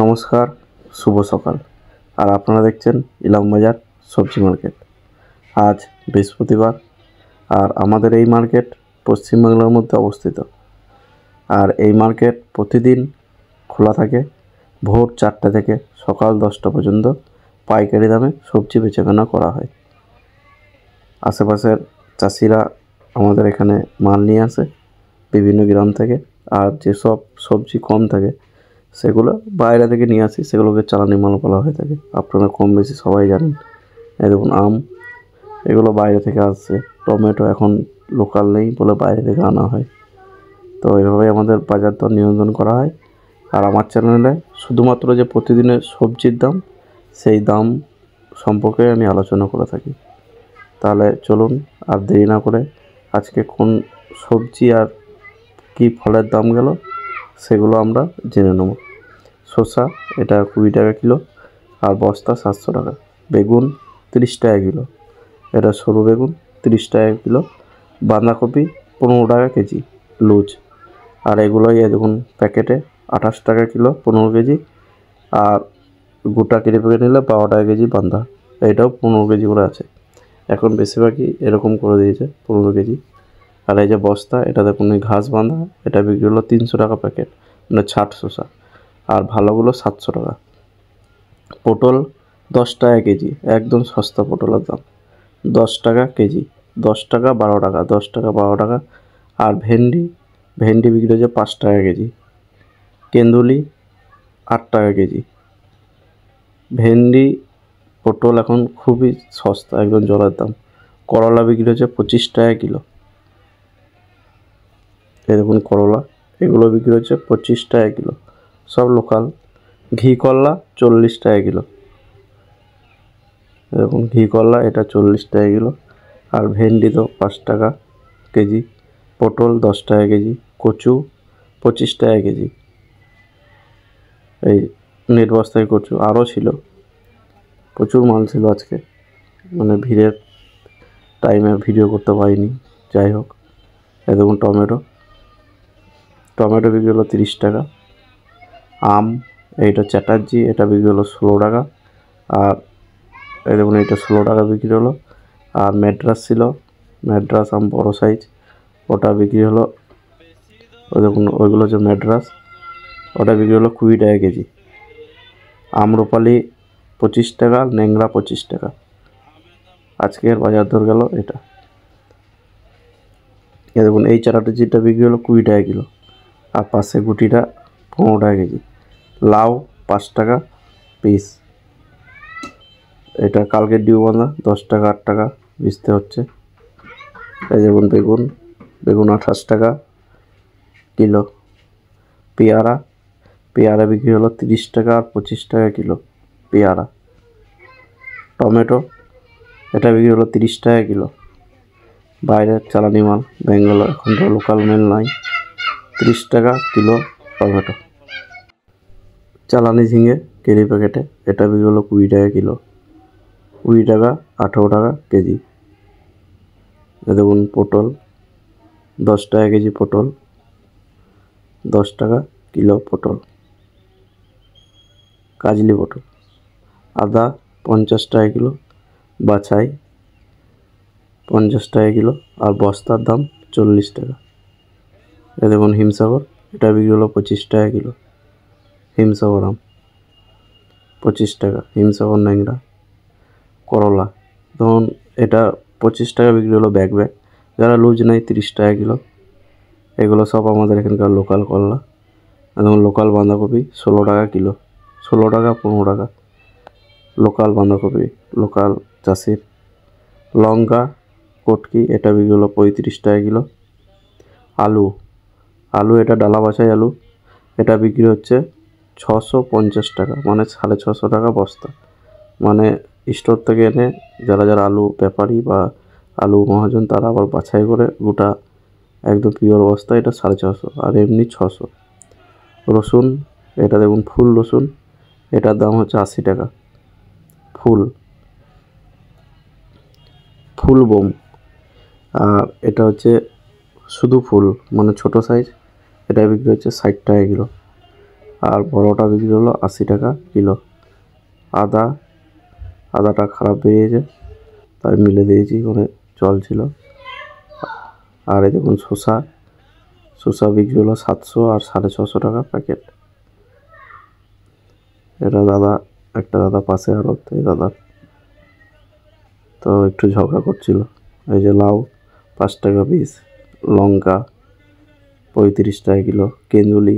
নমস্কার, শুভ সকাল। আর আপনারা দেখছেন ইলামবাজার সবজি মার্কেট। আজ বৃহস্পতিবার, আর আমাদের এই মার্কেট পশ্চিমবাংলার মধ্যে অবস্থিত। আর এই মার্কেট প্রতিদিন খোলা থাকে ভোর 4টে থেকে সকাল 10টা পর্যন্ত। পাইকারি দামে সবজি বেচাকেনা করা হয়। আশেপাশের চাষিরা আমাদের এখানে মাল নিয়ে আসে বিভিন্ন গ্রাম থেকে। আর যেসব সবজি কম থাকে সেগুলো বাইরে থেকে নিয়ে আসি, সেগুলোকে চালানি মাল বলা হয়ে থাকে। আপনারা কম বেশি সবাই জানেন। এই দেখুন আম, এগুলো বাইরে থেকে আসছে। টমেটো এখন লোকাল নেই বলে বাইরে থেকে আনা হয়। তো এইভাবেই আমাদের বাজার দর নিয়ন্ত্রণ করা হয়। আর আমার চ্যানেলে শুধুমাত্র যে প্রতিদিনের সবজির দাম, সেই দাম সম্পর্কে আমি আলোচনা করে থাকি। তাহলে চলুন আর দেরি না করে আজকে কোন সবজি আর কি ফলের দাম গেল সেগুলো আমরা জেনে নেব। শসা এটা 20 টাকা কিলো আর বস্তা 700 টাকা। বেগুন 30 টাকা কিলো, এটা সরু বেগুন 30 টাকা কিলো। বাঁধাকপি 15 টাকা কেজি লুজ। আর এগুলোই দেখুন প্যাকেটে 28 টাকা কিলো 15 কেজি। আর গোটা কেটে প্যাকেট নিলে 12 টাকা কেজি বাঁধা, এটাও 15 কেজি করে আছে। এখন বেশিরভাগই এরকম করে দিয়েছে 15 কেজি। আর এই যে বস্তা, এটা দেখুন এই ঘাস বাঁধা, এটা বিক্রি হলো 300 টাকা প্যাকেট, মানে ছাট শসা। আর ভালোগুলো 700 টাকা। পটল 10 টাকা কেজি, একদম সস্তা পটলের দাম। 10 টাকা কেজি, 10 টাকা 12 টাকা, 10 টাকা 12 টাকা। আর ভেন্ডি বিক্রি হচ্ছে 5 টাকা কেজি। কেন্দুলি 8 টাকা কেজি। ভেন্ডি পটল এখন খুবই সস্তা, একদম জলের দাম। করলা বিক্রি হচ্ছে 25 টাকা কিলো। এই দেখুন করলা, এগুলো বিক্রি হচ্ছে 25 টাকা কিলো, সব লোকাল। ঘি করলা 40 টাকা কিলো। দেখুন ঘি করলা, এটা 40 টাকা কিলো। আর ভেন্ডি তো 5 টাকা কেজি। পটল 10 টাকা কেজি। কচু 25 টাকা কেজি। এই নেট বস্তায় কচু আরও ছিল, প্রচুর মাল ছিল আজকে, মানে ভিড়ের টাইমে ভিডিও করতে পারিনি। যাই হোক, এই দেখুন টমেটো বিক্রি হলো 30 টাকা। আম, এইটা চ্যাটার্জি, এটা বিক্রি হলো 16 টাকা। আর এই দেখুন এটা 16 টাকা বিক্রি হলো। আর ম্যাড্রাস ছিল, ম্যাড্রাস আম বড় সাইজ, ওটা বিক্রি হলো, ওই দেখুন ওইগুলো যে ম্যাড্রাস, ওটা বিক্রি হলো 20 টাকা কেজি। আম্রপালি 25 টাকা, ন্যাংরা 25 টাকা। আজকের বাজার দর গেল এটা। এ দেখুন এই চারাটা বিক্রি হলো 20 টাকা কিলো। আর পাশে গুটিটা 15 টাকা কেজি। লাউ 5 টাকা পিস। এটা কালকের ডিউ বাঁধা, 10 টাকা 8 টাকা বেচতে হচ্ছে। এই দেখুন বেগুন 28 টাকা কিলো। পেয়ারা বিক্রি হলো 30 টাকা আর 25 টাকা কিলো পেয়ারা। টমেটো, এটা বিক্রি হলো 30 টাকা কিলো। বাইরের চালানি মাল, ব্যাঙ্গালোর, এখন তো লোকাল মেল নাই। 30 টাকা কিলো টমেটো। চালানি ঝিঙে কেজি প্যাকেটে, এটা বিক্রি হলো 20 টাকা কিলো। 20 টাকা 18 টাকা কেজি। দেখুন পটল 10 টাকা কেজি পটল, 10 টাকা কিলো পটল। কাজলি পটল। আদা 50 টাকা কিলো, বাছাই 50 টাকা কিলো। আর বস্তার দাম 40 টাকা। এ দেখুন হিমসাগর, এটা বিক্রি হলো 25 টাকা কিলো। হিমসাগর আম 25 টাকা। হিমসাগর ন্যাংরা। করলা ধরুন এটা 25 টাকা বিক্রি হলো ব্যাগ। যারা লুজ নেয় 30 টাকা কিলো। এগুলো সব আমাদের এখানকার লোকাল করলা। এবং লোকাল বাঁধাকপি 16 টাকা কিলো, 16 টাকা 15 টাকা। লোকাল বাঁধাকপি, লোকাল চাষির। লঙ্কা কটকি, এটা বিক্রি হলো 35 টাকা কিলো। আলু এটা ডালা বাছাই আলু, এটা বিক্রি হচ্ছে 650 টাকা, মানে 650 টাকা বস্তা। মানে স্টোর থেকে এনে যারা আলু ব্যাপারী বা আলু মহাজন, তারা আবার বাছাই করে গোটা একদম পিওর বস্তা, এটা 650। আর এমনি 600। রসুন, এটা দেখুন ফুল রসুন, এটার দাম হচ্ছে 80 টাকা। ফুল বোম, আর এটা হচ্ছে শুধু ফুল, মানে ছোট সাইজ, এটা বিক্রি হচ্ছে 60 টাকা কিলো। আর বড়টা বিক্রি হলো 80 টাকা কিলো। আদাটা খারাপ বেরিয়েছে, তাই মিলে দিয়েছি, মানে জল ছিল। আর এই দেখুন শসা বিক্রি হলো 700 আর 650 টাকা প্যাকেট। এটা একটা দাদা পাশে আড়ত, এই দাদার তো একটু ঝগড়া করছিল। এই যে লাউ 5 টাকা পিস, লঙ্কা 35 টাকা কিলো, কেঁদুলি,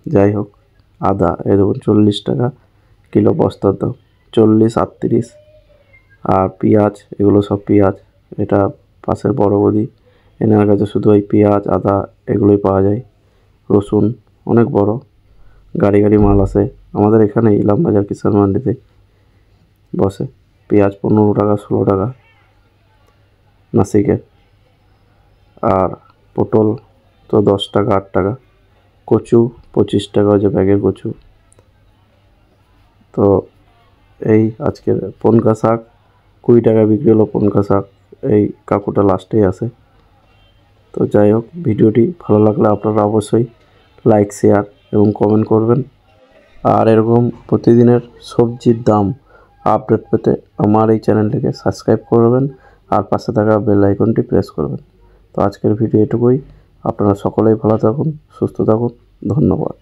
যাই হোক। আদা এই দেখুন 40 টাকা কিলো বস্তার দাম, 40, 38। আর পেঁয়াজ, এগুলো সব পেঁয়াজ। এটা পাশের বড় বৌদি, এনার কাছে শুধু ওই পেঁয়াজ আদা এগুলোই পাওয়া যায়। রসুন অনেক বড় গাড়ি মাল আসে আমাদের এখানে ইলামবাজার কিষাণ মান্ডিতে বসে। পেঁয়াজ 15 টাকা 16 টাকা নাসিকে। আর পটল তো 10 টাকা 8 টাকা। কচু 25 টাকা যে ব্যাগের কচু। তো এই আজকের পনকা শাক 20 টাকা বিক্রি হলো। পনকা শাক এই কাকুটা লাস্টেই আসে। তো যাই হোক, ভিডিওটি ভালো লাগলে আপনারা অবশ্যই লাইক, শেয়ার এবং কমেন্ট করবেন। আর এরকম প্রতিদিনের সবজির দাম আপডেট পেতে আমার এই চ্যানেলটিকে সাবস্ক্রাইব করবেন আর পাশে থাকা বেল আইকনটি প্রেস করবেন। তো আজকের ভিডিও এটুকুই। আপনারা সকলেই ভালো থাকুন, সুস্থ থাকুন। ধন্যবাদ।